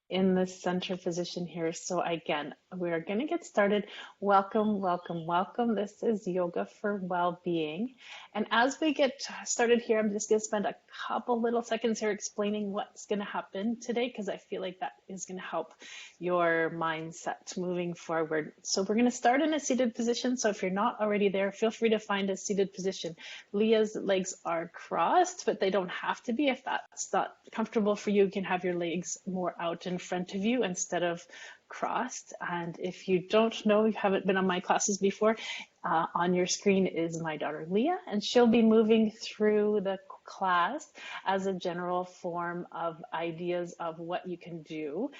in the center position here. So again, we're going to get started. Welcome, welcome, welcome. This is Yoga for Well-Being. And as we get started here, I'm just going to spend a couple little seconds here explaining what's going to happen today, because I feel like that is going to help your mindset moving forward. So we're going to start in a seated position. So if you're not already there, feel free to find a seated position. Leah's legs are crossed, but they don't have to be. If that's not comfortable for you, you can have your legs more out in front of you instead of crossed. And if you don't know, you haven't been on my classes before, on your screen is my daughter Leah, and she'll be moving through the class as a general form of ideas of what you can do.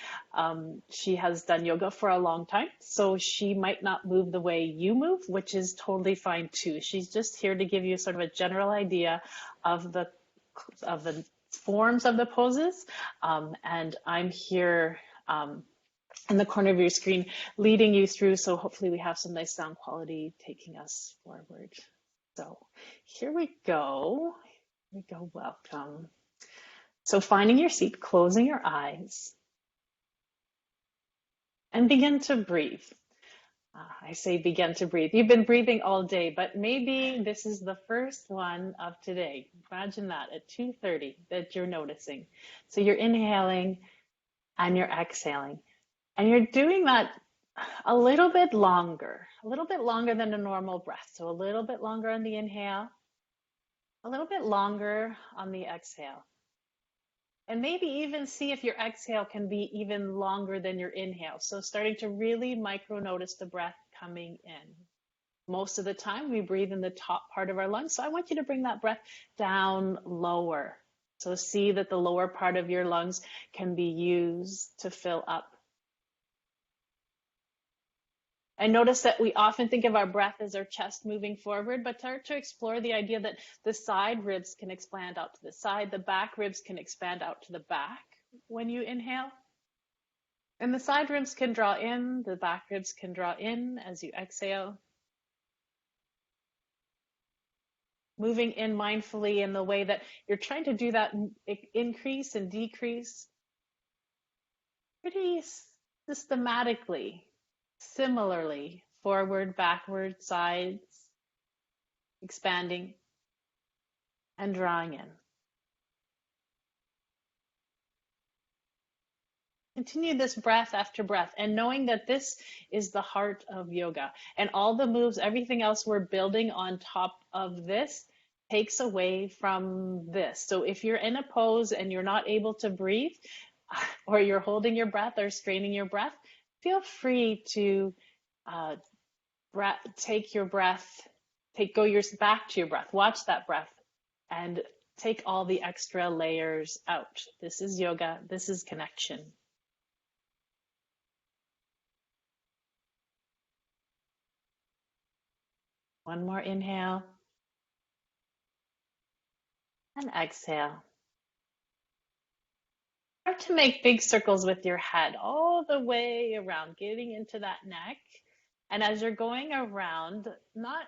She has done yoga for a long time, so she might not move the way you move, which is totally fine too. She's just here to give you sort of a general idea of the forms of the poses, and I'm here in the corner of your screen leading you through, so hopefully we have some nice sound quality taking us forward. So here we go. Welcome. So finding your seat, closing your eyes, and begin to breathe. I say begin to breathe. You've been breathing all day, but maybe this is the first one of today. Imagine that at 2:30 that you're noticing. So you're inhaling and you're exhaling. And you're doing that a little bit longer than a normal breath. So a little bit longer on the inhale, a little bit longer on the exhale. And maybe even see if your exhale can be even longer than your inhale. So starting to really micro notice the breath coming in. Most of the time we breathe in the top part of our lungs. So I want you to bring that breath down lower. So see that the lower part of your lungs can be used to fill up. And notice that we often think of our breath as our chest moving forward, but start to explore the idea that the side ribs can expand out to the side, the back ribs can expand out to the back when you inhale. And the side ribs can draw in, the back ribs can draw in as you exhale. Moving in mindfully in the way that you're trying to do that increase and decrease pretty systematically. Similarly, forward, backward, sides, expanding and drawing in. Continue this breath after breath, and knowing that this is the heart of yoga, and all the moves, everything else we're building on top of this takes away from this. So if you're in a pose and you're not able to breathe, or you're holding your breath or straining your breath, feel free to go back to your breath, watch that breath, and take all the extra layers out. This is yoga, this is connection. One more inhale and exhale. Start to make big circles with your head all the way around, getting into that neck. And as you're going around, not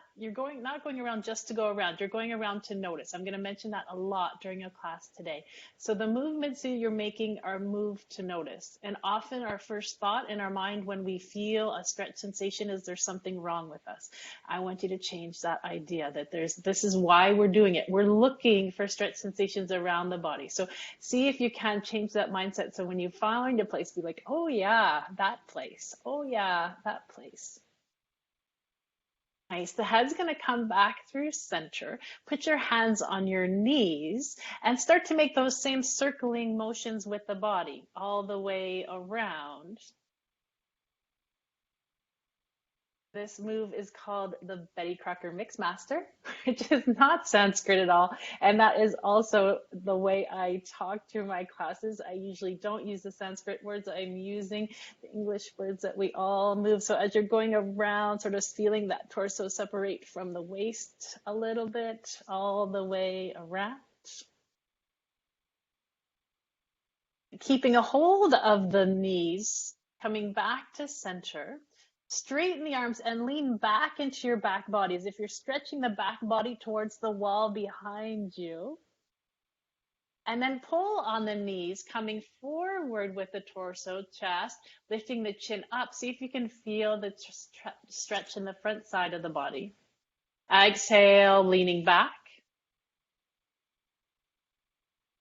going around just to go around, you're going around to notice. I'm going to mention that a lot during a class today. So the movements that you're making are moved to notice. And often our first thought in our mind when we feel a stretch sensation is there's something wrong with us. I want you to change that idea that this is why we're doing it. We're looking for stretch sensations around the body. So see if you can change that mindset. So when you find a place, be like, oh yeah, that place. Oh yeah, that place. Nice. The head's going to come back through center. Put your hands on your knees and start to make those same circling motions with the body all the way around. This move is called the Betty Crocker Mixmaster, which is not Sanskrit at all. And that is also the way I talk through my classes. I usually don't use the Sanskrit words. I'm using the English words that we all move. So as you're going around, sort of feeling that torso separate from the waist a little bit, all the way around. Keeping a hold of the knees, coming back to center. Straighten the arms and lean back into your back body as if you're stretching the back body towards the wall behind you. And then pull on the knees, coming forward with the torso, chest, lifting the chin up. See if you can feel the stretch in the front side of the body. Exhale, leaning back.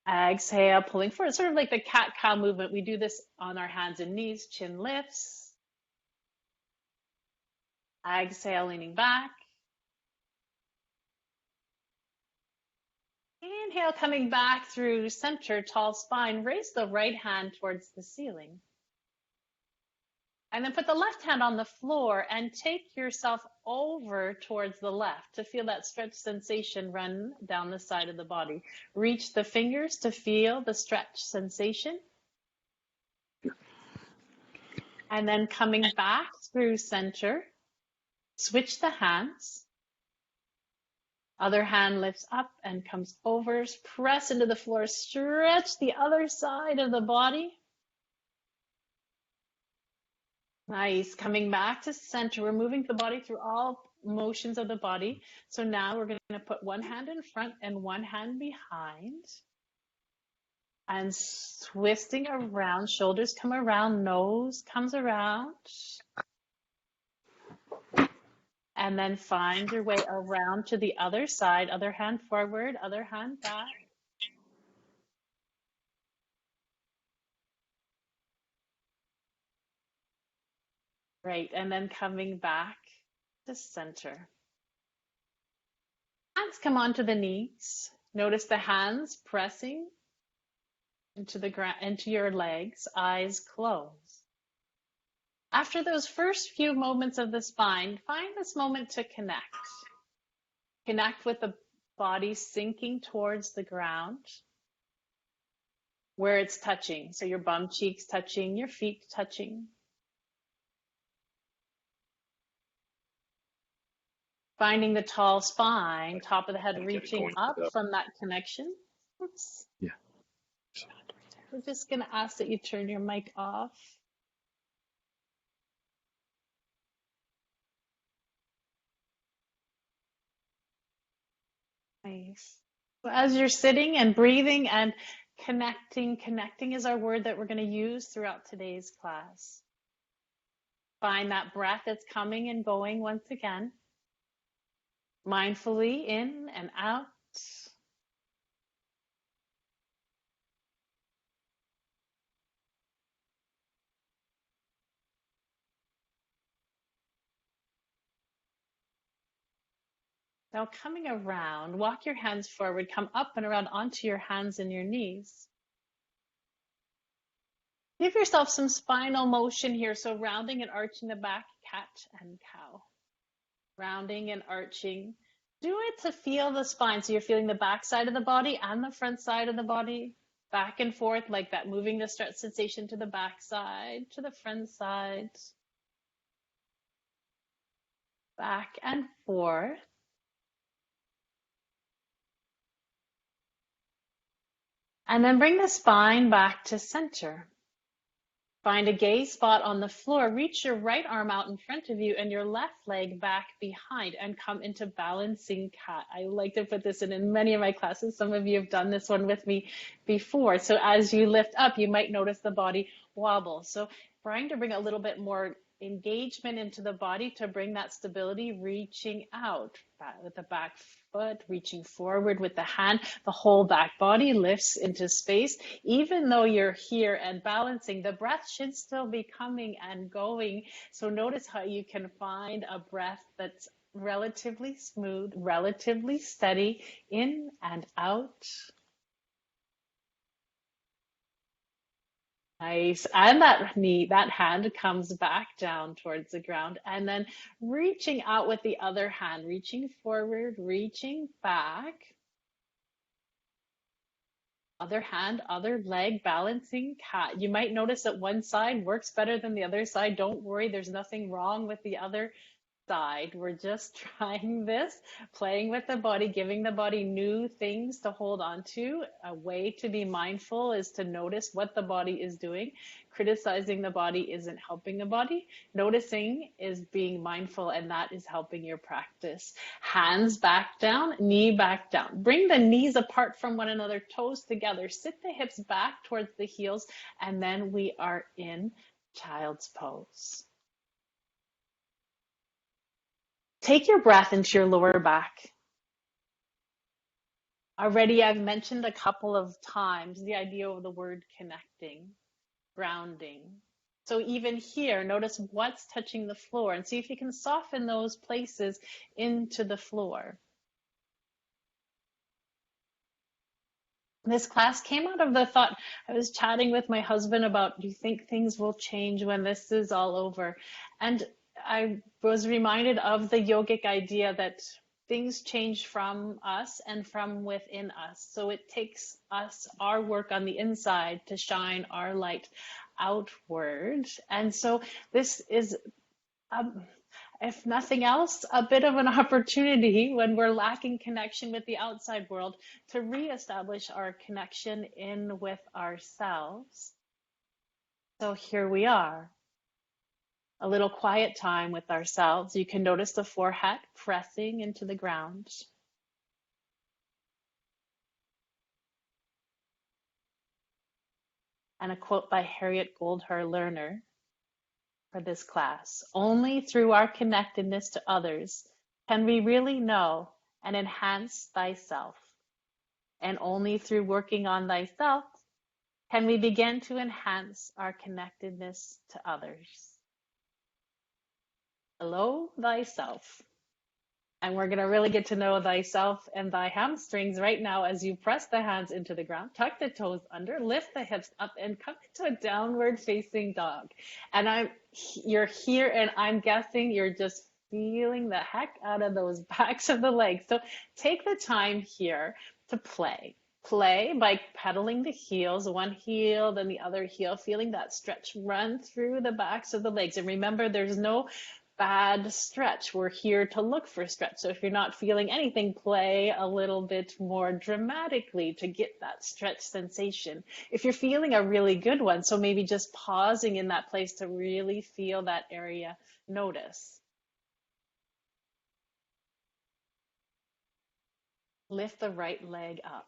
Exhale, pulling forward. Sort of like the cat-cow movement. We do this on our hands and knees. Chin lifts. Exhale, leaning back. Inhale, coming back through center, tall spine. Raise the right hand towards the ceiling. And then put the left hand on the floor and take yourself over towards the left to feel that stretch sensation run down the side of the body. Reach the fingers to feel the stretch sensation. And then coming back through center, switch the hands. Other hand lifts up and comes over. Press into the floor. Stretch the other side of the body. Nice. Coming back to center. We're moving the body through all motions of the body. So now we're going to put one hand in front and one hand behind. And twisting around. Shoulders come around. Nose comes around. And then find your way around to the other side. Other hand forward, other hand back. Great. And then coming back to center. Hands come onto the knees. Notice the hands pressing into the ground, into your legs, eyes closed. After those first few moments of the spine, find this moment to connect. Connect with the body sinking towards the ground where it's touching. So your bum cheeks touching, your feet touching. Finding the tall spine, top of the head reaching up from that connection. Oops. Yeah. We're just going to ask that you turn your mic off. Nice. So as you're sitting and breathing and connecting is our word that we're going to use throughout today's class. Find that breath that's coming and going once again. Mindfully in and out. Now coming around, walk your hands forward, come up and around onto your hands and your knees. Give yourself some spinal motion here. So rounding and arching the back, cat and cow. Rounding and arching. Do it to feel the spine. So you're feeling the back side of the body and the front side of the body. Back and forth like that, moving the stretch sensation to the back side, to the front side. Back and forth. And then bring the spine back to center. Find a gaze spot on the floor. Reach your right arm out in front of you and your left leg back behind and come into balancing cat. I like to put this in many of my classes. Some of you have done this one with me before. So as you lift up, you might notice the body wobble. So trying to bring a little bit more engagement into the body to bring that stability, reaching out with the back foot, reaching forward with the hand. The whole back body lifts into space. Even though you're here and balancing, the breath should still be coming and going. So notice how you can find a breath that's relatively smooth, relatively steady, in and out. Nice. And that hand comes back down towards the ground and then reaching out with the other hand, reaching forward, reaching back. Other hand, other leg, balancing cat. You might notice that one side works better than the other side. Don't worry, there's nothing wrong with the other. side. We're just trying this, playing with the body, giving the body new things to hold on to. A way to be mindful is to notice what the body is doing. Criticizing the body isn't helping the body. Noticing is being mindful, and that is helping your practice. Hands back down, knee back down. Bring the knees apart from one another, toes together. Sit the hips back towards the heels, and then we are in child's pose. Take your breath into your lower back. Already, I've mentioned a couple of times the idea of the word connecting, grounding. So even here, notice what's touching the floor and see if you can soften those places into the floor. This class came out of the thought, I was chatting with my husband about, do you think things will change when this is all over? And I was reminded of the yogic idea that things change from us and from within us. So it takes us, our work on the inside, to shine our light outward. And so this is, if nothing else, a bit of an opportunity when we're lacking connection with the outside world to reestablish our connection in with ourselves. So here we are. A little quiet time with ourselves. You can notice the forehead pressing into the ground. And a quote by Harriet Goldhar Lerner for this class. Only through our connectedness to others can we really know and enhance thyself. And only through working on thyself can we begin to enhance our connectedness to others. Hello, thyself. And we're going to really get to know thyself and thy hamstrings right now as you press the hands into the ground, tuck the toes under, lift the hips up, and come into a downward facing dog. And you're here, and I'm guessing you're just feeling the heck out of those backs of the legs. So take the time here to play. Play by pedaling the heels, one heel, then the other heel, feeling that stretch run through the backs of the legs. And remember, there's no bad stretch. We're here to look for stretch. So if you're not feeling anything, play a little bit more dramatically to get that stretch sensation. If you're feeling a really good one, so maybe just pausing in that place to really feel that area, notice. Lift the right leg up.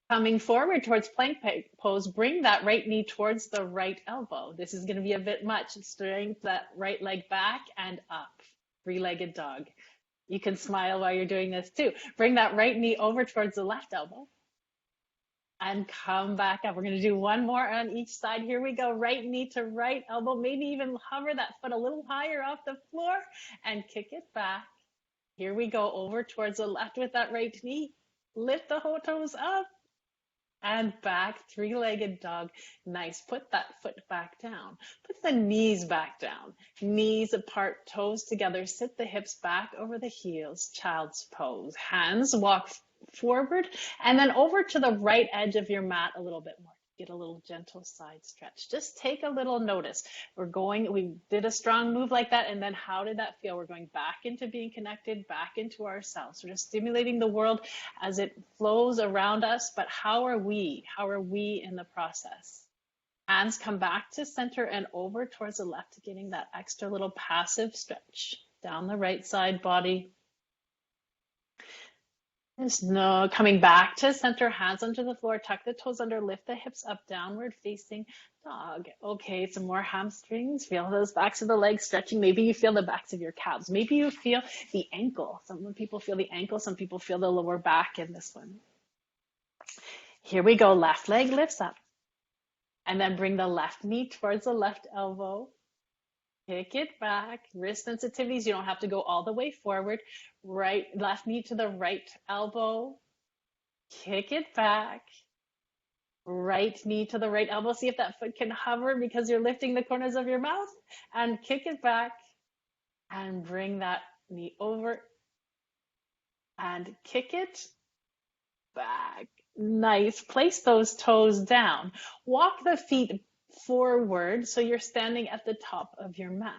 Coming forward towards plank pose, bring that right knee towards the right elbow. This is going to be a bit much. Strength that right leg back and up. Three-legged dog. You can smile while you're doing this too. Bring that right knee over towards the left elbow. And come back up. We're going to do one more on each side. Here we go. Right knee to right elbow. Maybe even hover that foot a little higher off the floor and kick it back. Here we go. Over towards the left with that right knee. Lift the toes up. And back, three-legged dog. Nice. Put that foot back down. Put the knees back down. Knees apart, toes together. Sit the hips back over the heels. Child's pose. Hands walk forward and then over to the right edge of your mat a little bit more. Get a little gentle side stretch. Just take a little notice. We did a strong move like that, and then how did that feel? We're going back into being connected, back into ourselves. We're just stimulating the world as it flows around us, but how are we? How are we in the process? Hands come back to center and over towards the left, getting that extra little passive stretch down the right side body. Coming back to center, hands onto the floor, tuck the toes under, lift the hips up, downward facing dog. Okay, some more hamstrings. Feel those backs of the legs stretching. Maybe you feel the backs of your calves. Maybe you feel the ankle. Some people feel the ankle, some people feel the lower back in this one. Here we go. Left leg lifts up. And then bring the left knee towards the left elbow. Kick it back. Wrist sensitivities. You don't have to go all the way forward. Left knee to the right elbow. Kick it back. Right knee to the right elbow. See if that foot can hover because you're lifting the corners of your mouth. And kick it back. And bring that knee over. And kick it back. Nice. Place those toes down. Walk the feet forward so you're standing at the top of your mat.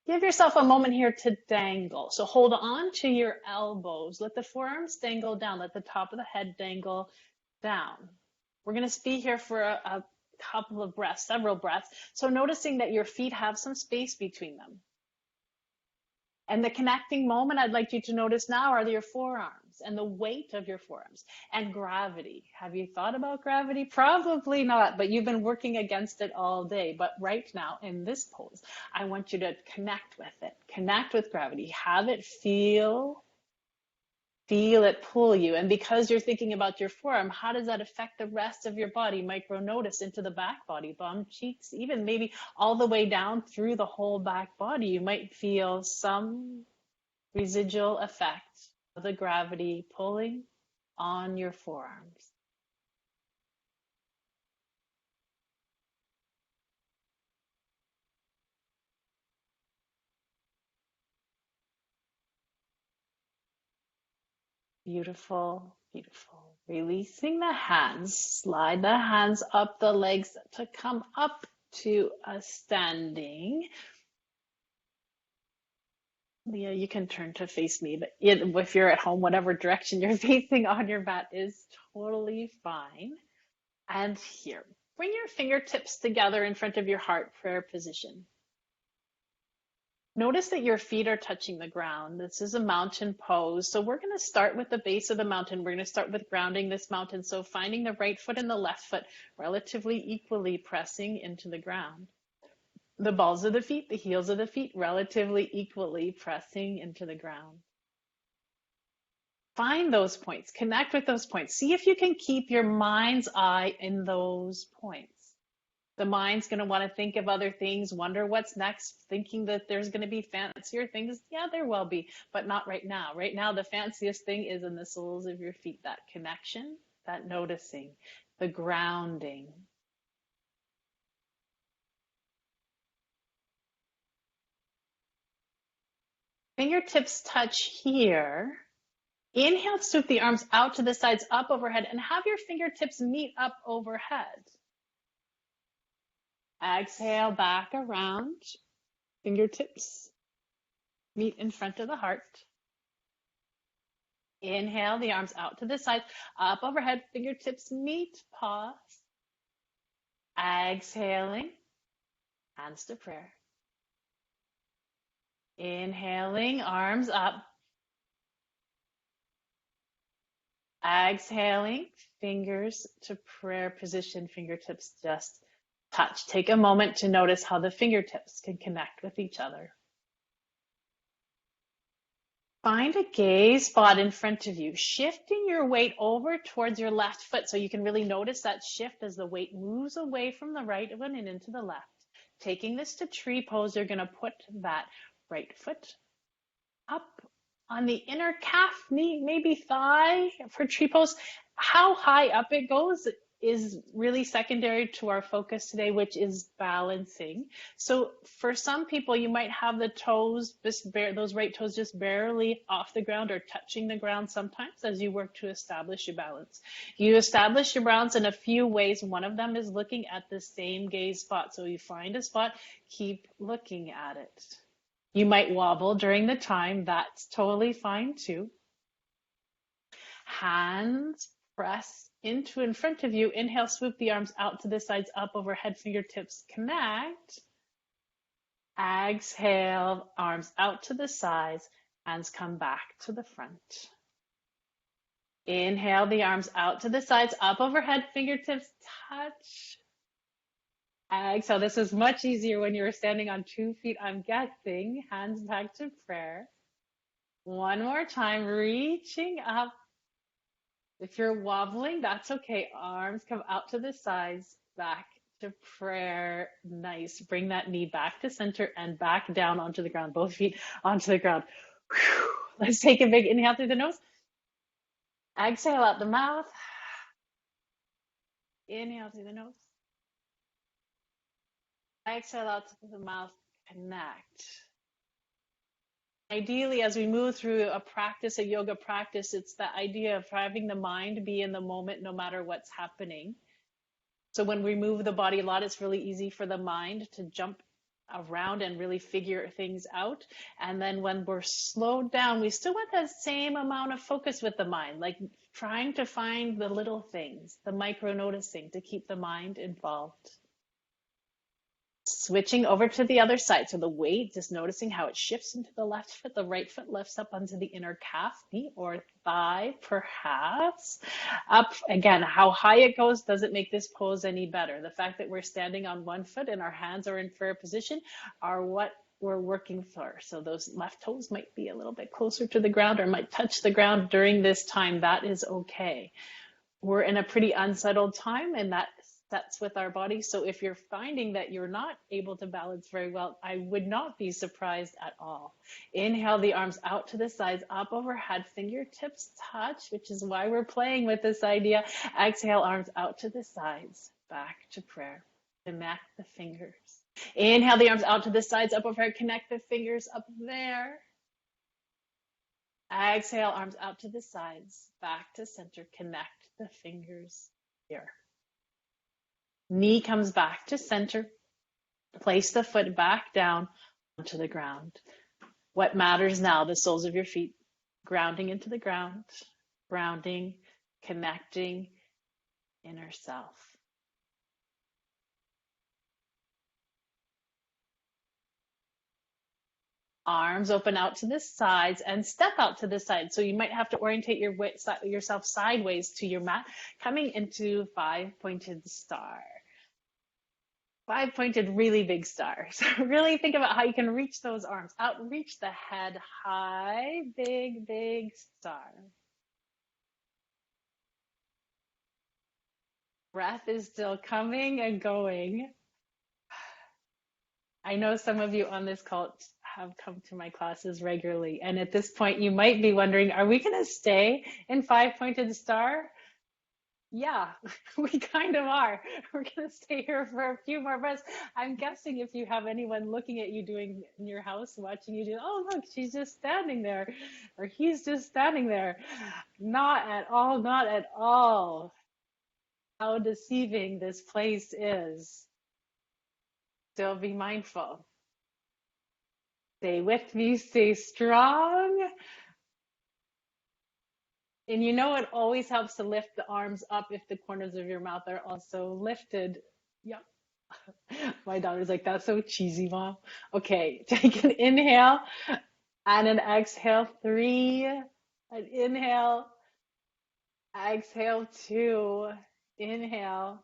Give yourself a moment here to dangle. So hold on to your elbows. Let the forearms dangle down. Let the top of the head dangle down. We're going to be here for a couple of breaths, several breaths. So noticing that your feet have some space between them. And the connecting moment I'd like you to notice now are your forearms and the weight of your forearms and gravity. Have you thought about gravity? Probably not, but you've been working against it all day. But right now in this pose, I want you to connect with it, connect with gravity, have it feel it pull you. And because you're thinking about your forearm, how does that affect the rest of your body? Micro notice into the back body, bum, cheeks, even maybe all the way down through the whole back body. You might feel some residual effect of the gravity pulling on your forearms. Beautiful, beautiful. Releasing the hands, slide the hands up the legs to come up to a standing. Leah, you can turn to face me, but if you're at home, whatever direction you're facing on your mat is totally fine. And here, bring your fingertips together in front of your heart, prayer position. Notice that your feet are touching the ground. This is a mountain pose. So we're going to start with the base of the mountain. We're going to start with grounding this mountain. So finding the right foot and the left foot relatively equally pressing into the ground. The balls of the feet, the heels of the feet relatively equally pressing into the ground. Find those points, connect with those points. See if you can keep your mind's eye in those points. The mind's going to want to think of other things, wonder what's next, thinking that there's going to be fancier things. Yeah, there will be, but not right now. Right now, the fanciest thing is in the soles of your feet, that connection, that noticing, the grounding. Fingertips touch here. Inhale, scoop the arms out to the sides, up overhead, and have your fingertips meet up overhead. Exhale, back around. Fingertips meet in front of the heart. Inhale, the arms out to the side, up overhead, fingertips meet, pause. Exhaling, hands to prayer. Inhaling, arms up. Exhaling, fingers to prayer position, fingertips just touch. Take a moment to notice how the fingertips can connect with each other. Find a gaze spot in front of you, shifting your weight over towards your left foot so you can really notice that shift as the weight moves away from the right one and into the left. Taking this to tree pose, you're going to put that right foot up on the inner calf, knee, maybe thigh for tree pose. How high up it goes is really secondary to our focus today, which is balancing. So for some people, you might have the toes, those right toes just barely off the ground or touching the ground sometimes as you work to establish your balance. You establish your balance in a few ways. One of them is looking at the same gaze spot. So you find a spot, keep looking at it. You might wobble during the time. That's totally fine too. Hands press into in front of you. Inhale, swoop the arms out to the sides, up overhead, fingertips connect. Exhale, arms out to the sides, hands come back to the front. Inhale, the arms out to the sides, up overhead, fingertips touch. Exhale, this is much easier when you're standing on 2 feet, I'm guessing. Hands back to prayer. One more time, reaching up. If you're wobbling, that's okay. Arms come out to the sides, back to prayer. Nice. Bring that knee back to center and back down onto the ground. Both feet onto the ground. Whew. Let's take a big inhale through the nose. Exhale out the mouth. Inhale through the nose. Exhale out to the mouth. Connect. Ideally, as we move through a practice, a yoga practice, it's the idea of having the mind be in the moment no matter what's happening. So when we move the body a lot, it's really easy for the mind to jump around and really figure things out. And then when we're slowed down, we still want that same amount of focus with the mind, like trying to find the little things, the micro noticing to keep the mind involved. Switching over to the other side. So the weight, just noticing how it shifts into the left foot. The right foot lifts up onto the inner calf, knee or thigh, perhaps. Up again, how high it goes doesn't make this pose any better. The fact that we're standing on one foot and our hands are in prayer position are what we're working for. So those left toes might be a little bit closer to the ground or might touch the ground during this time. That is okay. We're in a pretty unsettled time, and that sets with our body. So if you're finding that you're not able to balance very well, I would not be surprised at all. Inhale the arms out to the sides, up overhead, fingertips touch, which is why we're playing with this idea. Exhale, arms out to the sides, back to prayer. Connect the fingers. Inhale the arms out to the sides, up overhead, connect the fingers up there. Exhale, arms out to the sides, back to center, connect the fingers here. Knee comes back to center. Place the foot back down onto the ground. What matters now, the soles of your feet, grounding into the ground, grounding, connecting, inner self. Arms open out to the sides and step out to the side. So you might have to orientate yourself sideways to your mat, coming into 5-pointed star. 5-pointed, really big star. So really think about how you can reach those arms out, reach the head high, big, big star. Breath is still coming and going. I know some of you on this call have come to my classes regularly, and at this point you might be wondering, are we going to stay in 5-pointed star? Yeah, we kind of are. We're going to stay here for a few more breaths. I'm guessing if you have anyone looking at you doing in your house, watching you do, oh, look, she's just standing there, or he's just standing there. Not at all, not at all. How deceiving this place is. Still be mindful. Stay with me, stay strong. And you know, it always helps to lift the arms up if the corners of your mouth are also lifted. Yep. My daughter's like, that's so cheesy, Mom. Okay, take an inhale and an exhale. 3, an inhale, exhale. 2, inhale,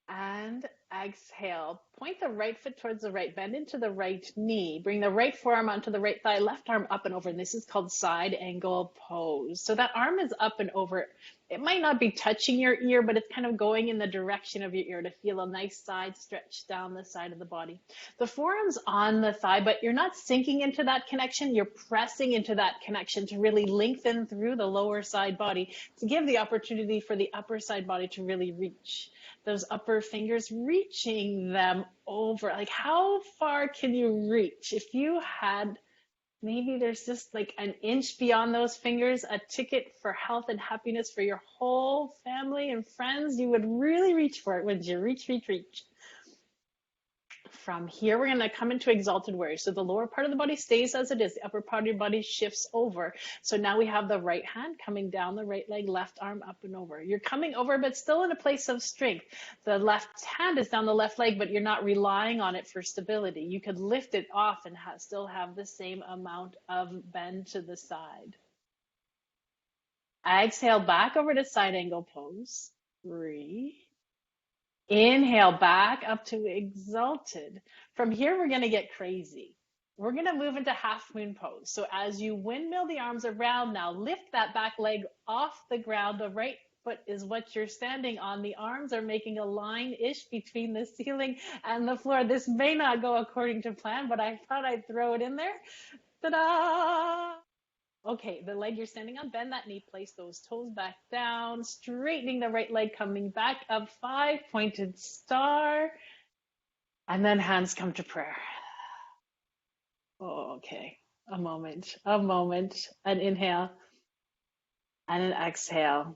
and exhale. Point the right foot towards the right, bend into the right knee. Bring the right forearm onto the right thigh, left arm up and over. And this is called side angle pose. So that arm is up and over. It might not be touching your ear, but it's kind of going in the direction of your ear to feel a nice side stretch down the side of the body. The forearm's on the thigh, but you're not sinking into that connection. You're pressing into that connection to really lengthen through the lower side body to give the opportunity for the upper side body to really reach. Those upper fingers, reaching them over. Like, how far can you reach? If you had, maybe there's just like an inch beyond those fingers, a ticket for health and happiness for your whole family and friends, you would really reach for it, wouldn't you? Reach, reach, reach. From here, we're going to come into exalted warrior. So the lower part of the body stays as it is. The upper part of your body shifts over. So now we have the right hand coming down the right leg, left arm up and over. You're coming over, but still in a place of strength. The left hand is down the left leg, but you're not relying on it for stability. You could lift it off and still have the same amount of bend to the side. Exhale back over to side angle pose. 3. Inhale back up to exalted. From here, we're going to get crazy. We're going to move into half moon pose. So as you windmill the arms around now, lift that back leg off the ground. The right foot is what you're standing on. The arms are making a line-ish between the ceiling and the floor. This may not go according to plan, but I thought I'd throw it in there. Ta-da! Okay, the leg you're standing on, bend that knee, place those toes back down, straightening the right leg, coming back up, 5-pointed star, and then hands come to prayer. Oh, okay, a moment, an inhale, and an exhale.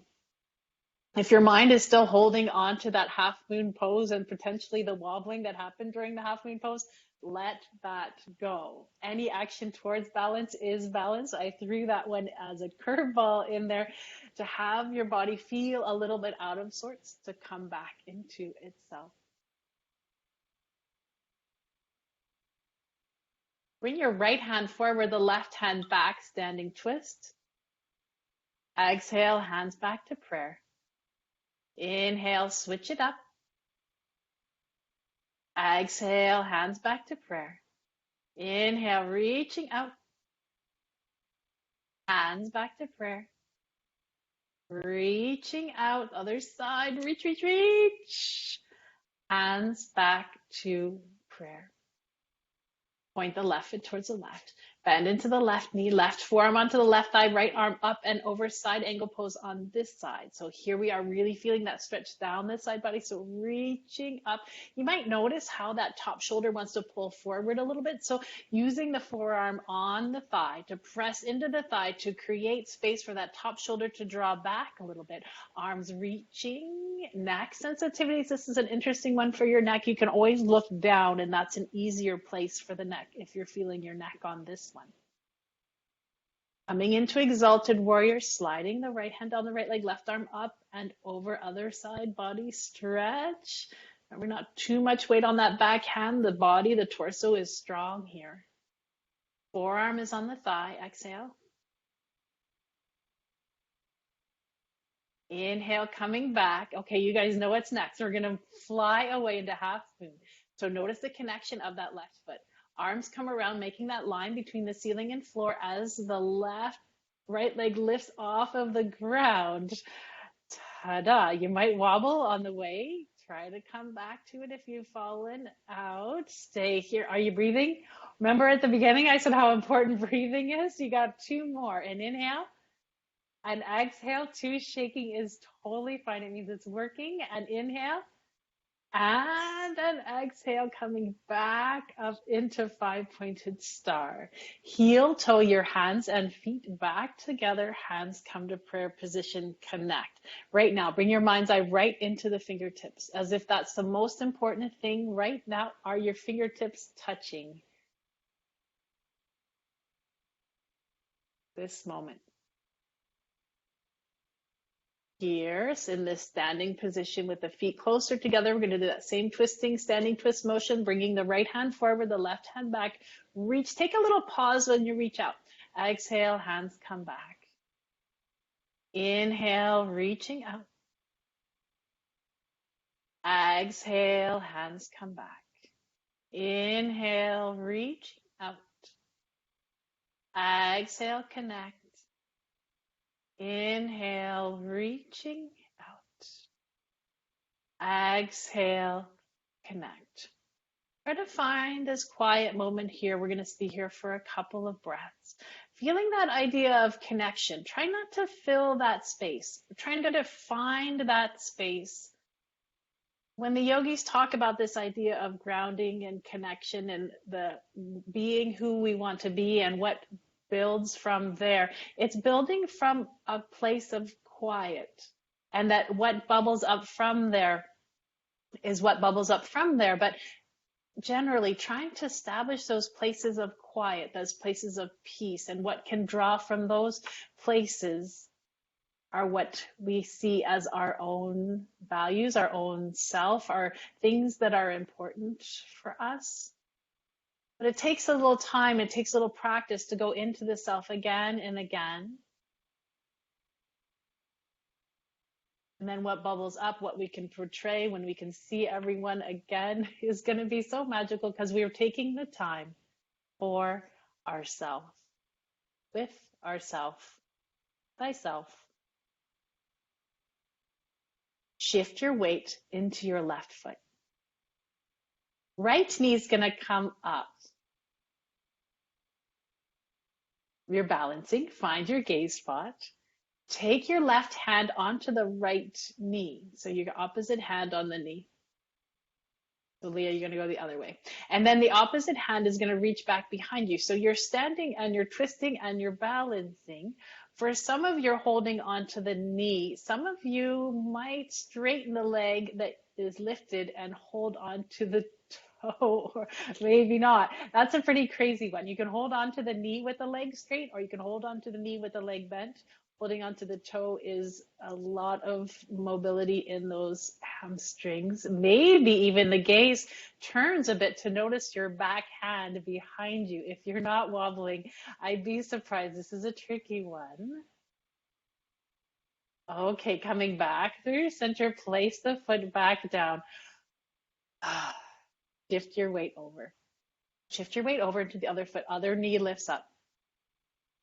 If your mind is still holding on to that half moon pose and potentially the wobbling that happened during the half moon pose, let that go. Any action towards balance is balance. I threw that one as a curveball in there to have your body feel a little bit out of sorts to come back into itself. Bring your right hand forward, the left hand back, standing twist. Exhale, hands back to prayer. Inhale, switch it up. Exhale, hands back to prayer. Inhale, reaching out. Hands back to prayer. Reaching out, other side, reach, reach, reach. Hands back to prayer. Point the left foot towards the left. Bend into the left knee, left forearm onto the left thigh, right arm up and over, side angle pose on this side. So here we are really feeling that stretch down this side body. So reaching up. You might notice how that top shoulder wants to pull forward a little bit. So using the forearm on the thigh to press into the thigh to create space for that top shoulder to draw back a little bit. Arms reaching, neck sensitivities. This is an interesting one for your neck. You can always look down, and that's an easier place for the neck if you're feeling your neck on this one. Coming into exalted warrior, sliding the right hand down the right leg, left arm up and over, other side, body stretch. Remember, not too much weight on that back hand. The body, the torso is strong here. Forearm is on the thigh. Exhale. Inhale, coming back. Okay, you guys know what's next. We're going to fly away into half moon. So notice the connection of that left foot. Arms come around, making that line between the ceiling and floor as the right leg lifts off of the ground. Ta-da! You might wobble on the way. Try to come back to it if you've fallen out. Stay here. Are you breathing? Remember at the beginning I said how important breathing is? You got two more. And inhale and exhale. Two shaking is totally fine. It means it's working. And inhale. And then exhale, coming back up into five-pointed star. Heel toe your hands and feet back together. Hands come to prayer position, connect. Right now, bring your mind's eye right into the fingertips, as if that's the most important thing right now. Are your fingertips touching this moment? Here, in this standing position with the feet closer together, we're going to do that same twisting, standing twist motion, bringing the right hand forward, the left hand back. Reach, take a little pause when you reach out. Exhale, hands come back. Inhale, reaching out. Exhale, hands come back. Inhale, reaching out. Exhale, connect. Inhale, reaching out. Exhale, connect. Try to find this quiet moment here. We're going to be here for a couple of breaths. Feeling that idea of connection. Try not to fill that space. We're trying to find that space. When the yogis talk about this idea of grounding and connection and the being who we want to be and what builds from there, it's building from a place of quiet, and that what bubbles up from there is what bubbles up from there. But generally trying to establish those places of quiet, those places of peace, and what can draw from those places are what we see as our own values, our own self, our things that are important for us. But it takes a little time, it takes a little practice to go into the self again and again. And then what bubbles up, what we can portray when we can see everyone again is going to be so magical, because we are taking the time for ourselves, with ourself, thyself. Shift your weight into your left foot. Right knee is going to come up. You're balancing. Find your gaze spot. Take your left hand onto the right knee. So your opposite hand on the knee. So Leah, you're going to go the other way. And then the opposite hand is going to reach back behind you. So you're standing and you're twisting and you're balancing. For some of you are holding on to the knee. Some of you might straighten the leg that is lifted and hold on to the toe, or maybe not. That's a pretty crazy one. You can hold on to the knee with the leg straight, or you can hold on to the knee with the leg bent. Holding onto the toe is a lot of mobility in those hamstrings. Maybe even the gaze turns a bit to notice your back hand behind you. If you're not wobbling, I'd be surprised. This is a tricky one. Okay, coming back through center, place the foot back down. Shift your weight over. Shift your weight over into the other foot. Other knee lifts up.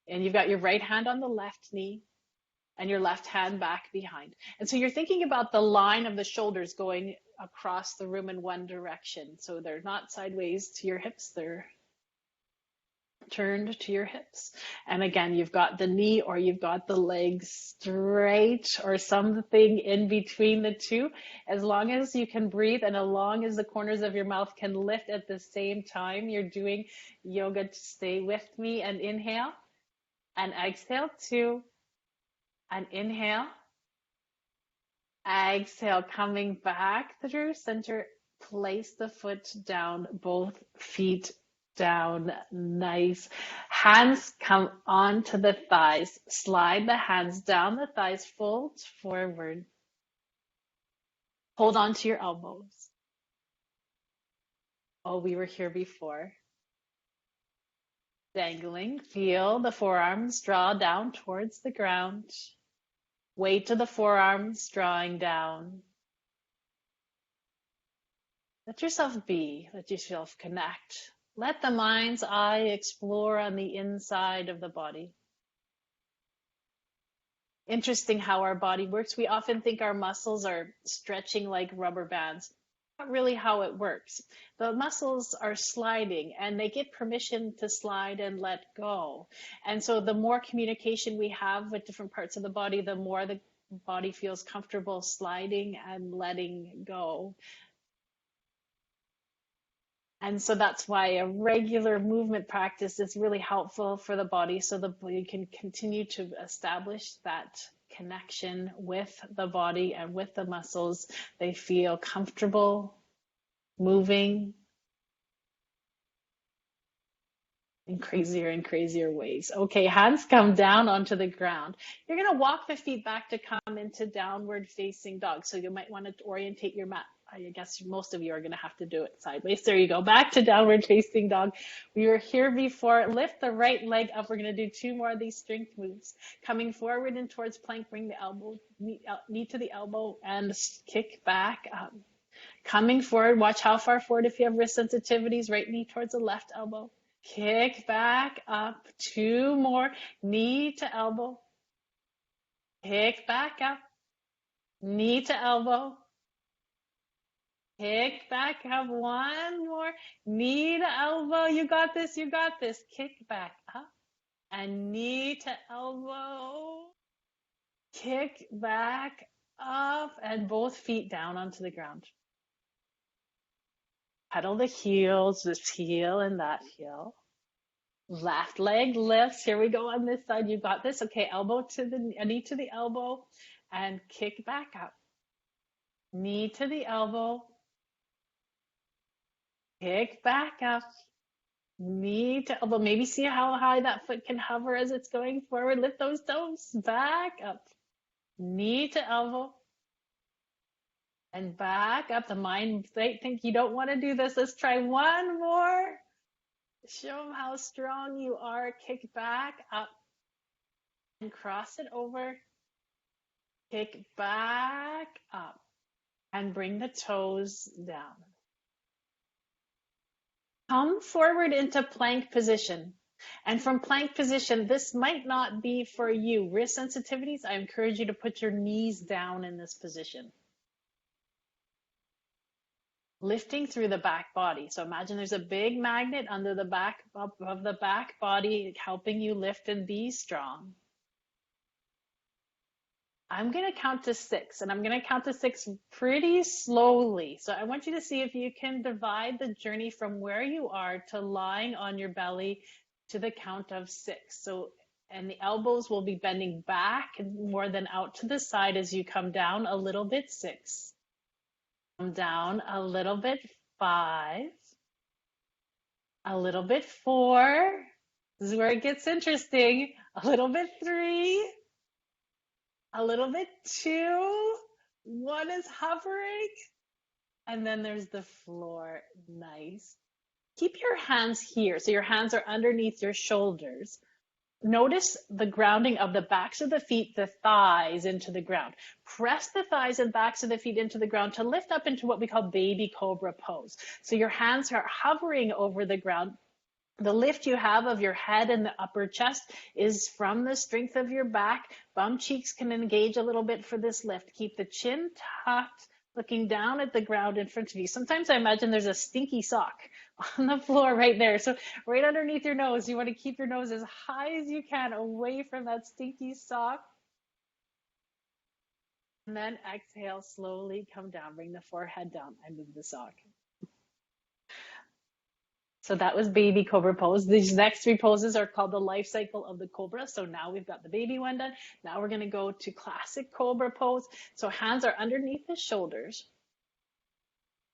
And you've got your right hand on the left knee and your left hand back behind. And so you're thinking about the line of the shoulders going across the room in one direction. So they're not sideways to your hips, they're turned to your hips. And again, you've got the knee or you've got the legs straight or something in between the two. As long as you can breathe and as long as the corners of your mouth can lift at the same time, you're doing yoga. Stay with me and inhale and exhale 2 and inhale. Exhale, coming back through center, place the foot down, both feet down, nice. Hands come onto the thighs, slide the hands down the thighs, fold forward. Hold on to your elbows. Oh, we were here before. Dangling, feel the forearms draw down towards the ground. Weight to the forearms drawing down. Let yourself be, let yourself connect. Let the mind's eye explore on the inside of the body. Interesting how our body works. We often think our muscles are stretching like rubber bands. Not really how it works. The muscles are sliding and they get permission to slide and let go. And so the more communication we have with different parts of the body, the more the body feels comfortable sliding and letting go. And so that's why a regular movement practice is really helpful for the body so the body can continue to establish that connection with the body and with the muscles. They feel comfortable moving in crazier and crazier ways. Okay, hands come down onto the ground. You're going to walk the feet back to come into downward facing dog. So you might want to orientate your mat. I guess most of you are going to have to do it sideways. There you go. Back to downward facing dog. We were here before. Lift the right leg up. We're going to do 2 more of these strength moves. Coming forward and towards plank, bring the elbow, knee to the elbow and kick back up. Coming forward, watch how far forward if you have wrist sensitivities. Right knee towards the left elbow. Kick back up. 2 more. Knee to elbow. Kick back up. Knee to elbow. Kick back up. 1 more. Knee to elbow. You got this. You got this. Kick back up. And knee to elbow. Kick back up. And both feet down onto the ground. Pedal the heels. This heel and that heel. Left leg lifts. Here we go on this side. You got this. Okay, elbow to the knee to the elbow. And kick back up. Knee to the elbow. Kick back up, knee to elbow. Maybe see how high that foot can hover as it's going forward. Lift those toes, back up, knee to elbow, and back up. The mind might think you don't want to do this. Let's try 1 more. Show them how strong you are. Kick back up and cross it over. Kick back up and bring the toes down. Come forward into plank position. And from plank position, this might not be for you. Wrist sensitivities, I encourage you to put your knees down in this position. Lifting through the back body. So imagine there's a big magnet under the back of the back body helping you lift and be strong. I'm going to count to 6, and I'm going to count to 6 pretty slowly. So I want you to see if you can divide the journey from where you are to lying on your belly to the count of 6. So And the elbows will be bending back more than out to the side as you come down a little bit. 6. Come down a little bit. 5. A little bit. 4. This is where it gets interesting. A little bit. 3. A little bit. 2. 1 is hovering. And then there's the floor. Nice. Keep your hands here. So your hands are underneath your shoulders. Notice the grounding of the backs of the feet, the thighs into the ground. Press the thighs and backs of the feet into the ground to lift up into what we call baby cobra pose. So your hands are hovering over the ground. The lift you have of your head and the upper chest is from the strength of your back. Bum cheeks can engage a little bit for this lift. Keep the chin tucked, looking down at the ground in front of you. Sometimes I imagine there's a stinky sock on the floor right there. So right underneath your nose, you want to keep your nose as high as you can away from that stinky sock. And then exhale, slowly come down. Bring the forehead down and move the sock. So that was baby cobra pose. These next 3 poses are called the life cycle of the cobra. So now we've got the baby one done. Now we're going to go to classic cobra pose. So hands are underneath the shoulders.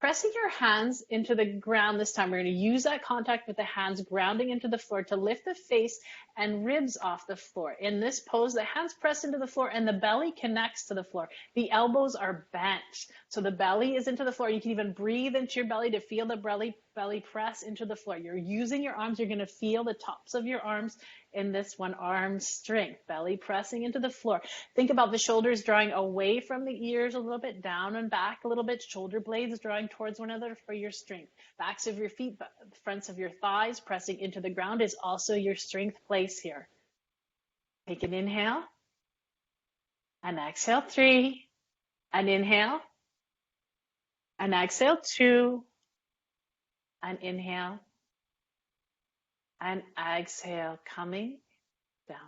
Pressing your hands into the ground this time, we're going to use that contact with the hands grounding into the floor to lift the face and ribs off the floor. In this pose, the hands press into the floor and the belly connects to the floor. The elbows are bent. So the belly is into the floor. You can even breathe into your belly to feel the belly press into the floor. You're using your arms. You're going to feel the tops of your arms in this one, arm strength, belly pressing into the floor. Think about the shoulders drawing away from the ears a little bit, down and back a little bit, shoulder blades drawing towards one another for your strength. Backs of your feet, fronts of your thighs pressing into the ground is also your strength place here. Take an inhale and exhale. 3, and inhale and exhale. 2, and inhale and exhale, coming down.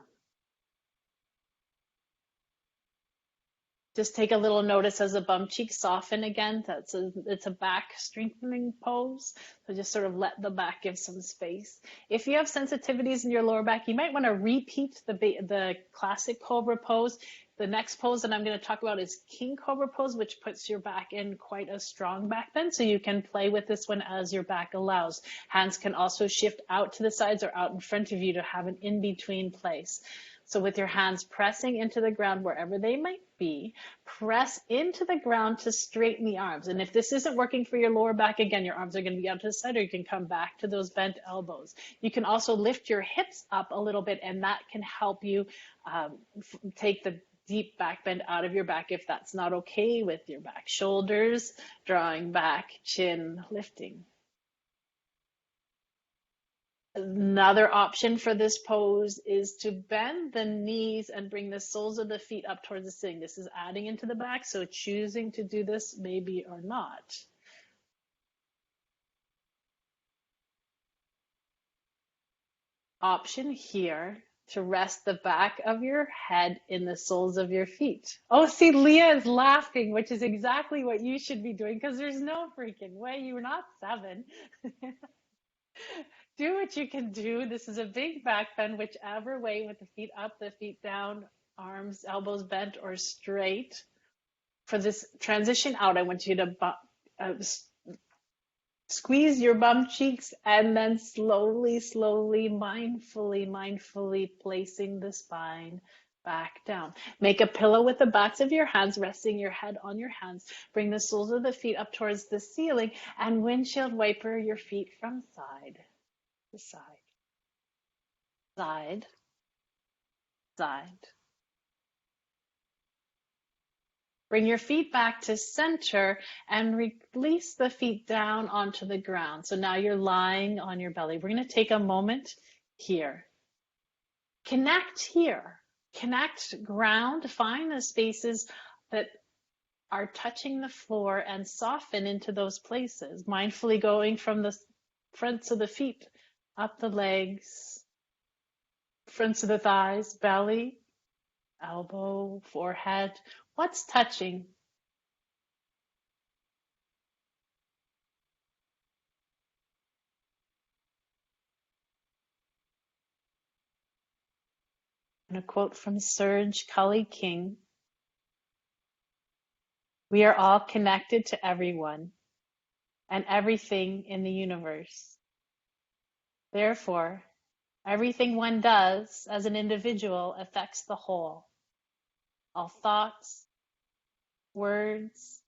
Just take a little notice as the bum cheeks soften again. It's a back strengthening pose. So just sort of let the back give some space. If you have sensitivities in your lower back, you might want to repeat the classic cobra pose. The next pose that I'm going to talk about is king cobra pose, which puts your back in quite a strong back bend. So you can play with this one as your back allows. Hands can also shift out to the sides or out in front of you to have an in-between place. So with your hands pressing into the ground wherever they might be, press into the ground to straighten the arms. And if this isn't working for your lower back, again, your arms are going to be out to the side, or you can come back to those bent elbows. You can also lift your hips up a little bit, and that can help you take the deep back bend out of your back if that's not okay with your back. Shoulders drawing back, chin lifting. Another option for this pose is to bend the knees and bring the soles of the feet up towards the ceiling. This is adding into the back, so choosing to do this maybe or not. Option here to rest the back of your head in the soles of your feet. Oh, see, Leah is laughing, which is exactly what you should be doing, because there's no freaking way. You're not 7. Do what you can do. This is a big back bend, whichever way, with the feet up, the feet down, arms, elbows bent or straight. For this transition out, I want you to squeeze your bum cheeks and then slowly, mindfully placing the spine back down. Make a pillow with the backs of your hands, resting your head on your hands. Bring the soles of the feet up towards the ceiling and windshield wiper your feet from side to side. Side, side. Bring your feet back to center and release the feet down onto the ground. So now you're lying on your belly. We're going to take a moment here. Connect here. Connect ground. Find the spaces that are touching the floor and soften into those places. Mindfully going from the fronts of the feet, up the legs, fronts of the thighs, belly, elbow, forehead. What's touching? And a quote from Serge Cully King: "We are all connected to everyone and everything in the universe. Therefore, everything one does as an individual affects the whole. All thoughts, words,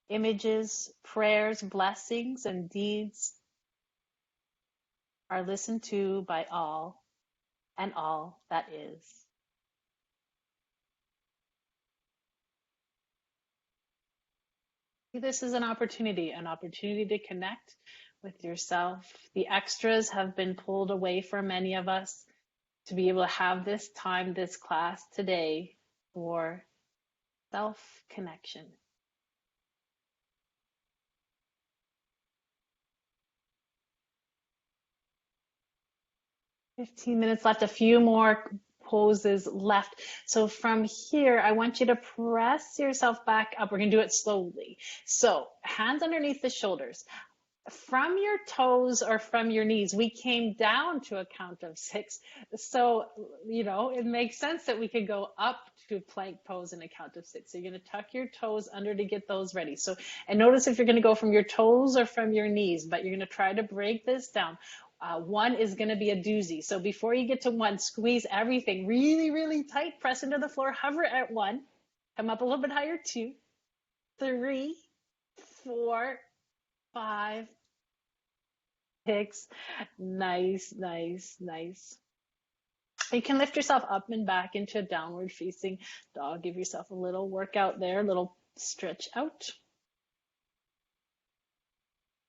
images, prayers, blessings, and deeds are listened to by all and all that is." This is an opportunity to connect with yourself. The extras have been pulled away for many of us to be able to have this time, this class today for self-connection. 15 minutes left, a few more poses left. So from here, I want you to press yourself back up. We're going to do it slowly. So hands underneath the shoulders. From your toes or from your knees, we came down to a count of 6. So, it makes sense that we could go up to plank pose in a count of 6. So you're going to tuck your toes under to get those ready. So, and notice if you're going to go from your toes or from your knees, but you're going to try to break this down. 1 is going to be a doozy. So before you get to 1, squeeze everything really, really tight, press into the floor, hover at 1, come up a little bit higher, 2, 3, 4, 5, 6. Nice, nice, nice. You can lift yourself up and back into a downward facing dog. Give yourself a little workout there, a little stretch out.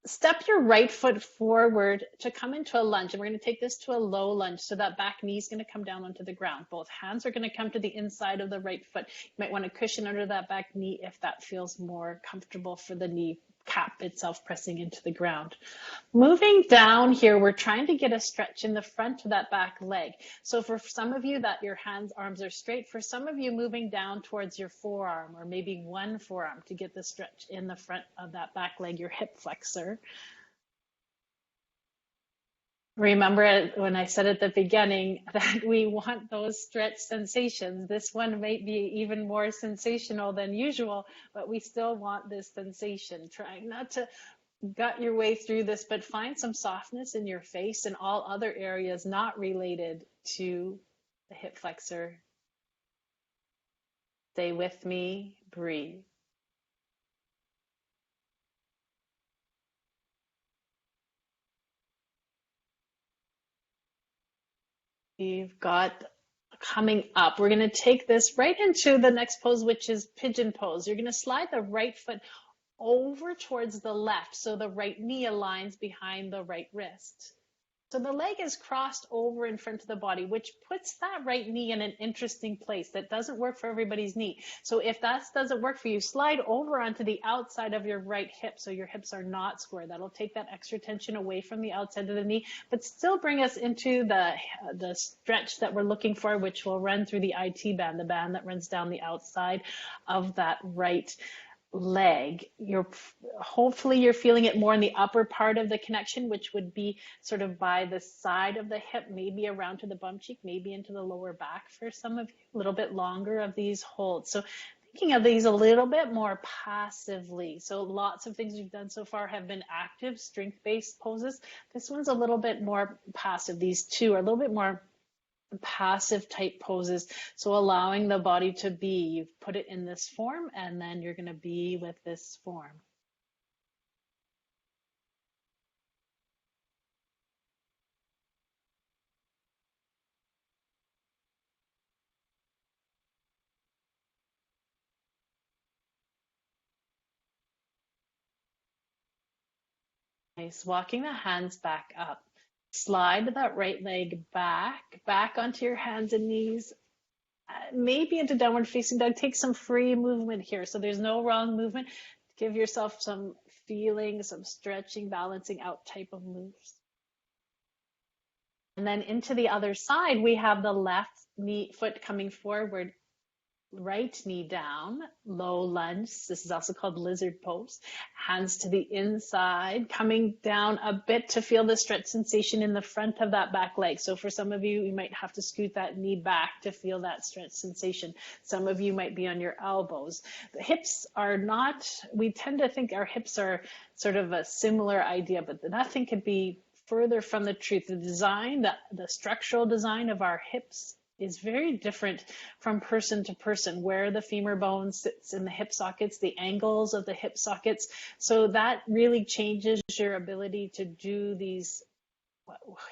Step your right foot forward to come into a lunge, and we're going to take this to a low lunge, so that back knee is going to come down onto the ground. Both hands are going to come to the inside of the right foot. You might want to cushion under that back knee if that feels more comfortable for the knee cap itself pressing into the ground. Moving down here, we're trying to get a stretch in the front of that back leg. So for some of you, that your hands, arms are straight. For some of you, moving down towards your forearm, or maybe one forearm, to get the stretch in the front of that back leg, your hip flexor. Remember when I said at the beginning that we want those stretch sensations. This one might be even more sensational than usual, but we still want this sensation. Trying not to gut your way through this, but find some softness in your face and all other areas not related to the hip flexor. Stay with me, breathe. You've got coming up. We're going to take this right into the next pose, which is pigeon pose. You're going to slide the right foot over towards the left, so the right knee aligns behind the right wrist. So the leg is crossed over in front of the body, which puts that right knee in an interesting place. That doesn't work for everybody's knee. So if that doesn't work for you, slide over onto the outside of your right hip so your hips are not square. That'll take that extra tension away from the outside of the knee, but still bring us into the stretch that we're looking for, which will run through the IT band, the band that runs down the outside of that right leg. Hopefully you're feeling it more in the upper part of the connection, which would be sort of by the side of the hip, maybe around to the bum cheek, maybe into the lower back for some of you. A little bit longer of these holds. So thinking of these a little bit more passively. So lots of things we've done so far have been active, strength-based poses. This one's a little bit more passive. These two are a little bit more passive type poses. So allowing the body to be, you've put it in this form, and then you're going to be with this form. Nice. Walking the hands back up. Slide that right leg back onto your hands and knees, maybe into downward facing dog. Take some free movement here. So there's no wrong movement. Give yourself some feeling, some stretching, balancing out type of moves. And then into the other side, we have the left knee foot coming forward. right knee down, low lunge. This is also called lizard pose. Hands to the inside, coming down a bit to feel the stretch sensation in the front of that back leg. So for some of you, you might have to scoot that knee back to feel that stretch sensation. Some of you might be on your elbows. The hips are not, we tend to think our hips are sort of a similar idea, but nothing could be further from the truth. The design, the structural design of our hips is very different from person to person, where the femur bone sits in the hip sockets, the angles of the hip sockets. So that really changes your ability to do these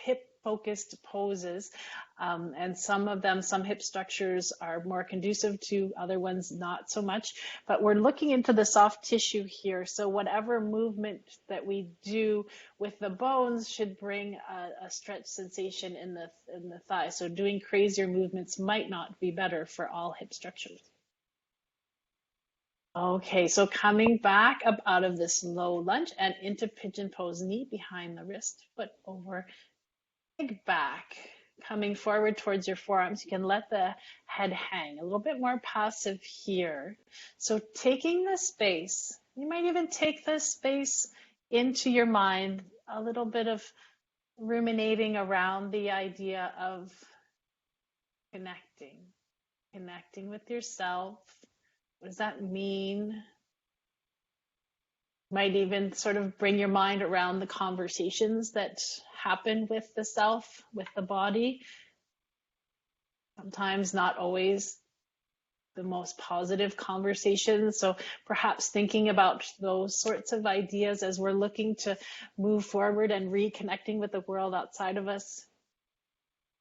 hip focused poses. And some of them, some hip structures are more conducive to, other ones not so much. But we're looking into the soft tissue here. So whatever movement that we do with the bones should bring a stretch sensation in the thigh. So doing crazier movements might not be better for all hip structures. Okay, so coming back up out of this low lunge and into pigeon pose, knee behind the wrist, foot over, leg back, coming forward towards your forearms. You can let the head hang, a little bit more passive here. So taking the space, you might even take this space into your mind, a little bit of ruminating around the idea of connecting with yourself. What does that mean? Might even sort of bring your mind around the conversations that happen with the self, with the body. Sometimes not always the most positive conversations. So perhaps thinking about those sorts of ideas as we're looking to move forward and reconnecting with the world outside of us.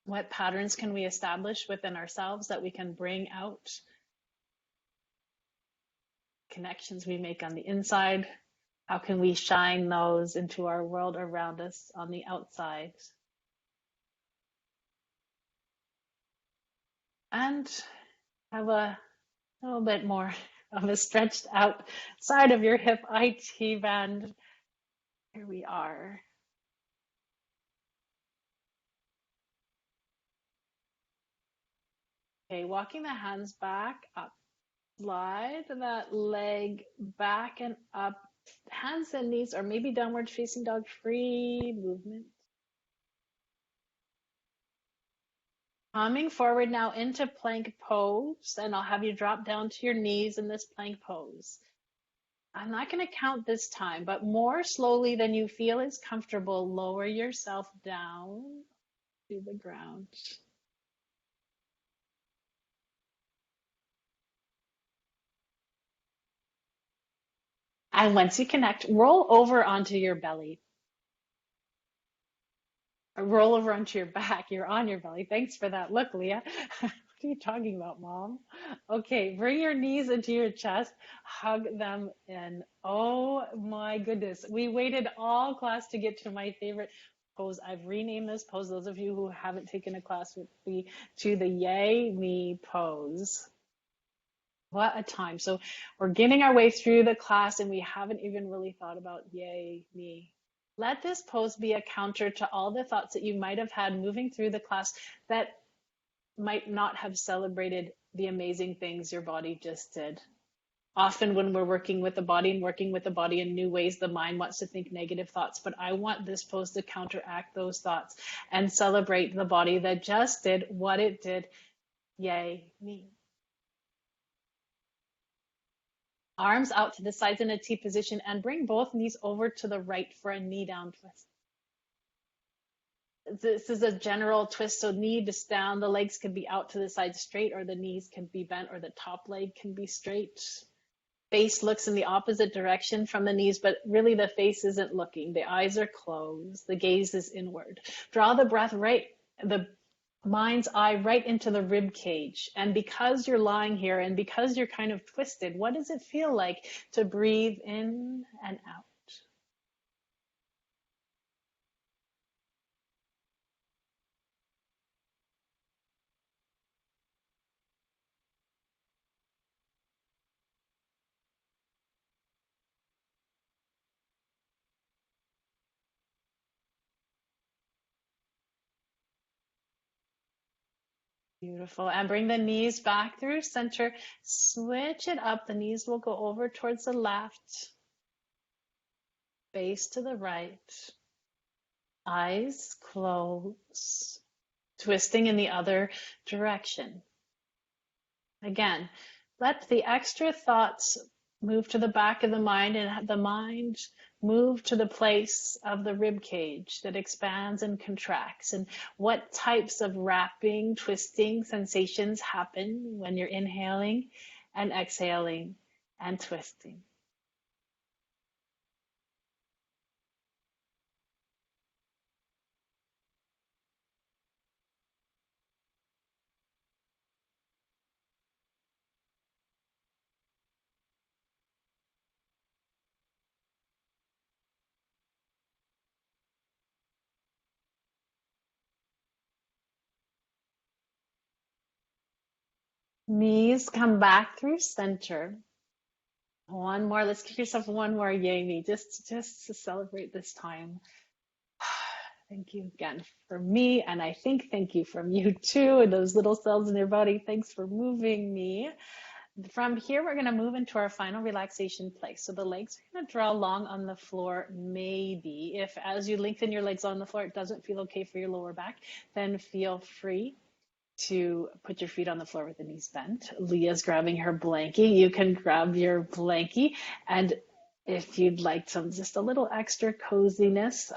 What patterns can we establish within ourselves that we can bring out? Connections we make on the inside, how can we shine those into our world around us on the outside? And have a little bit more of a stretched out side of your hip IT band. Here we are. Okay, walking the hands back, up. Slide that leg back and up. Hands and knees, or maybe downward facing dog, free movement. Coming forward now into plank pose, and I'll have you drop down to your knees in this plank pose. I'm not going to count this time, but more slowly than you feel is comfortable, lower yourself down to the ground. And once you connect, roll over onto your belly. Roll over onto your back. You're on your belly. Thanks for that look, Leah. What are you talking about, Mom? Okay, bring your knees into your chest. Hug them in. Oh my goodness. We waited all class to get to my favorite pose. I've renamed this pose, those of you who haven't taken a class with me, to the yay me pose. What a time. So we're getting our way through the class and we haven't even really thought about yay me. Let this pose be a counter to all the thoughts that you might have had moving through the class that might not have celebrated the amazing things your body just did. Often when we're working with the body and working with the body in new ways, the mind wants to think negative thoughts, but I want this pose to counteract those thoughts and celebrate the body that just did what it did. Yay me. Arms out to the sides in a T position and bring both knees over to the right for a knee down twist. This is a general twist, so knee just down, the legs can be out to the side straight, or the knees can be bent, or the top leg can be straight. Face looks in the opposite direction from the knees, but really the face isn't looking. The eyes are closed, the gaze is inward. Draw the breath right, the mind's eye right into the rib cage. And because you're lying here and because you're kind of twisted, what does it feel like to breathe in and out? Beautiful. And bring the knees back through center. Switch it up. The knees will go over towards the left, face to the right, eyes closed, twisting in the other direction. Again, let the extra thoughts move to the back of the mind and the mind move to the place of the rib cage that expands and contracts. And what types of wrapping, twisting sensations happen when you're inhaling and exhaling and twisting. Knees come back through center. One more. Let's give yourself one more yay me, just to celebrate this time. Thank you again for me, and I think thank you from you too, and those little cells in your body. Thanks for moving me. From here, we're going to move into our final relaxation place. So the legs are going to draw long on the floor. Maybe if as you lengthen your legs on the floor, it doesn't feel okay for your lower back, then feel free to put your feet on the floor with the knees bent. Leah's grabbing her blankie. You can grab your blankie. And if you'd like some, just a little extra coziness,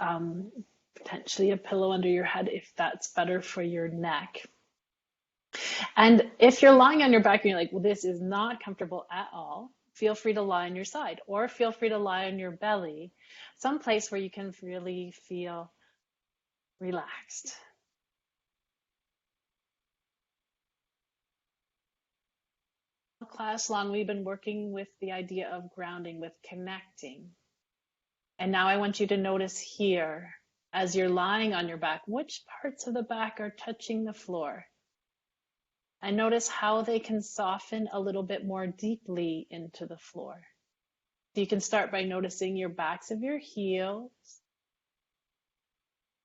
potentially a pillow under your head if that's better for your neck. And if you're lying on your back and you're like, well, this is not comfortable at all, feel free to lie on your side or feel free to lie on your belly, someplace where you can really feel relaxed. Class long, we've been working with the idea of grounding, with connecting. And now I want you to notice here, as you're lying on your back, which parts of the back are touching the floor. And notice how they can soften a little bit more deeply into the floor. So you can start by noticing your backs of your heels,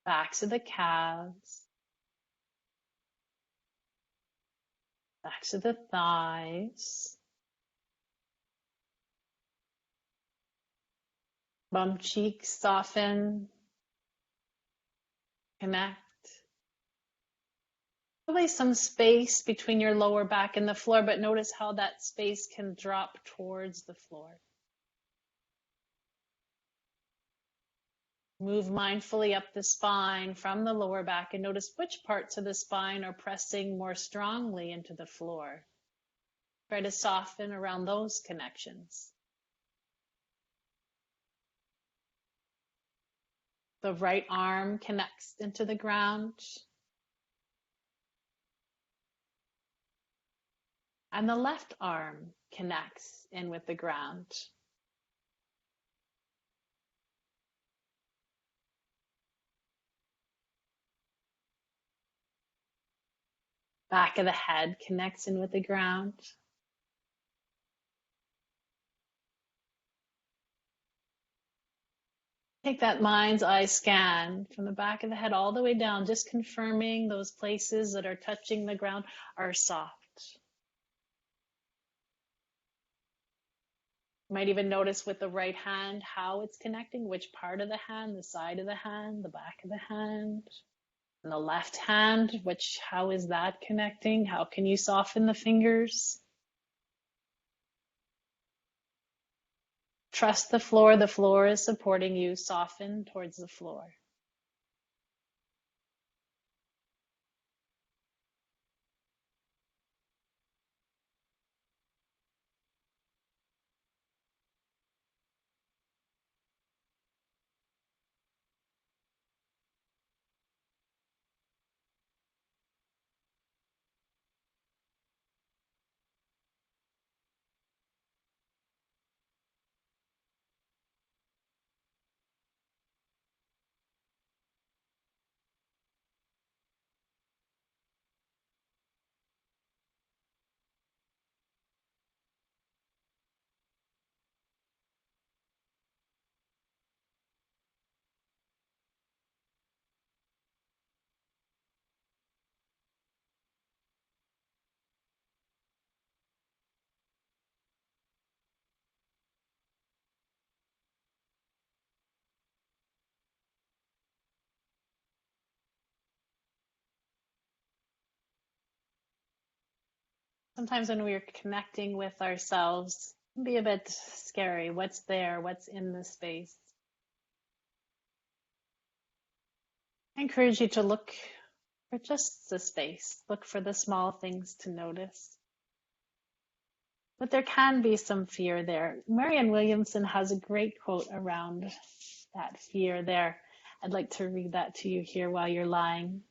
backs of the calves, backs of the thighs, bum cheeks soften, connect. Probably some space between your lower back and the floor, but notice how that space can drop towards the floor. Move mindfully up the spine from the lower back and notice which parts of the spine are pressing more strongly into the floor. Try to soften around those connections. The right arm connects into the ground. And the left arm connects in with the ground. Back of the head connects in with the ground. Take that mind's eye scan from the back of the head all the way down, just confirming those places that are touching the ground are soft. You might even notice with the right hand how it's connecting, which part of the hand, the side of the hand, the back of the hand. And the left hand, how is that connecting? How can you soften the fingers? Trust the floor is supporting you, soften towards the floor. Sometimes when we're connecting with ourselves, it can be a bit scary. What's there? What's in the space? I encourage you to look for just the space. Look for the small things to notice. But there can be some fear there. Marianne Williamson has a great quote around that fear there. I'd like to read that to you here while you're lying.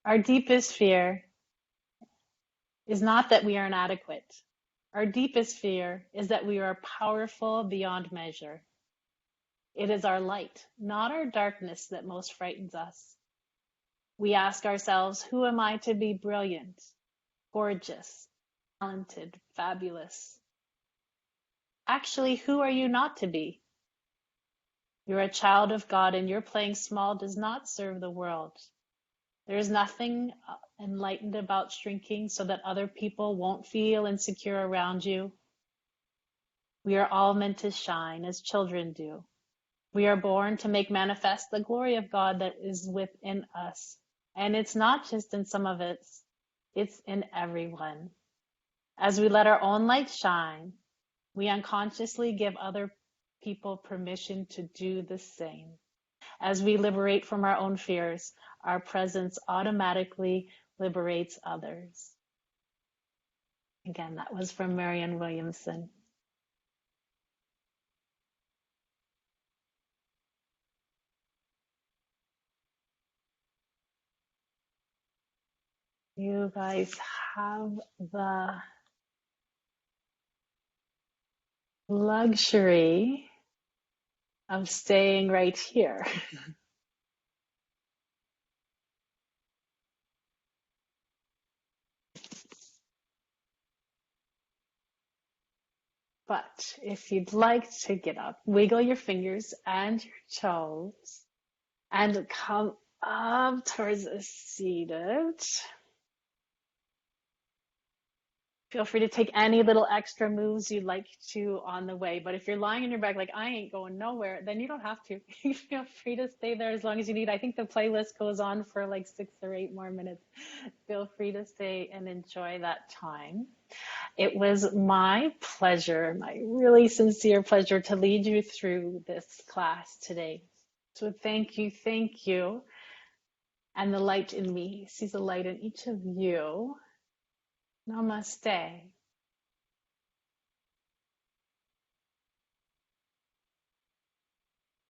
Our deepest fear is not that we are inadequate. Our deepest fear is that we are powerful beyond measure. It is our light, not our darkness, that most frightens us. We ask ourselves, who am I to be brilliant, gorgeous, talented, fabulous? Actually, who are you not to be? You're a child of God, and your playing small does not serve the world. There is nothing enlightened about shrinking so that other people won't feel insecure around you. We are all meant to shine as children do. We are born to make manifest the glory of God that is within us. And it's not just in some of us, it's in everyone. As we let our own light shine, we unconsciously give other people permission to do the same. As we liberate from our own fears, our presence automatically liberates others. Again, that was from Marianne Williamson. You guys have the luxury of staying right here. But if you'd like to get up, wiggle your fingers and your toes and come up towards a seated. Feel free to take any little extra moves you'd like to on the way. But if you're lying on your back like I ain't going nowhere, then you don't have to. You feel free to stay there as long as you need. I think the playlist goes on for like 6 or 8 more minutes. Feel free to stay and enjoy that time. It was my pleasure, my really sincere pleasure to lead you through this class today. So thank you, thank you. And the light in me sees a light in each of you. Namaste.